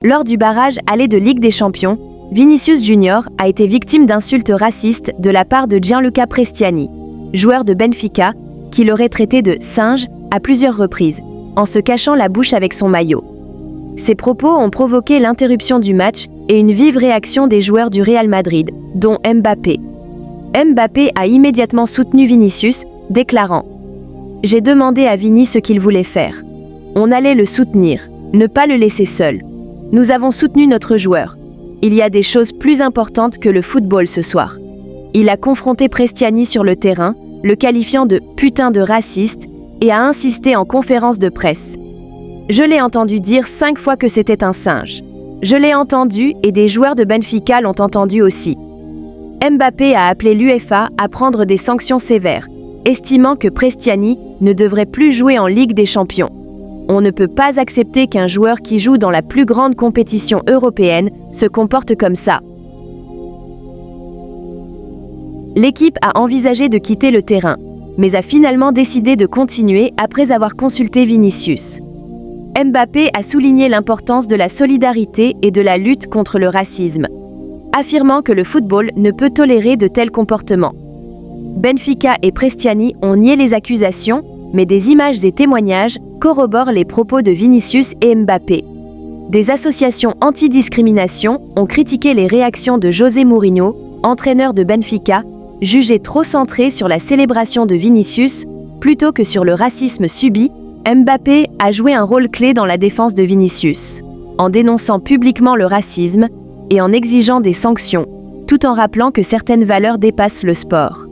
Lors du barrage aller de Ligue des Champions, Vinicius Junior a été victime d'insultes racistes de la part de Gianluca Prestiani, joueur de Benfica, qui l'aurait traité de « singe » à plusieurs reprises, en se cachant la bouche avec son maillot. Ces propos ont provoqué l'interruption du match et une vive réaction des joueurs du Real Madrid, dont Mbappé. Mbappé a immédiatement soutenu Vinicius, déclarant « J'ai demandé à Vini ce qu'il voulait faire. On allait le soutenir, ne pas le laisser seul. Nous avons soutenu notre joueur. Il y a des choses plus importantes que le football ce soir. » Il a confronté Prestiani sur le terrain, le qualifiant de « putain de raciste » et a insisté en conférence de presse. « Je l'ai entendu dire 5 fois que c'était un singe. Je l'ai entendu et des joueurs de Benfica l'ont entendu aussi. » Mbappé a appelé l'UEFA à prendre des sanctions sévères, estimant que Prestiani ne devrait plus jouer en Ligue des Champions. On ne peut pas accepter qu'un joueur qui joue dans la plus grande compétition européenne se comporte comme ça. L'équipe a envisagé de quitter le terrain, mais a finalement décidé de continuer après avoir consulté Vinicius. Mbappé a souligné l'importance de la solidarité et de la lutte contre le racisme, affirmant que le football ne peut tolérer de tels comportements. Benfica et Prestiani ont nié les accusations, mais des images et témoignages corroborent les propos de Vinicius et Mbappé. Des associations anti-discrimination ont critiqué les réactions de José Mourinho, entraîneur de Benfica, jugé trop centré sur la célébration de Vinicius plutôt que sur le racisme subi. Mbappé a joué un rôle clé dans la défense de Vinicius, en dénonçant publiquement le racisme et en exigeant des sanctions, tout en rappelant que certaines valeurs dépassent le sport.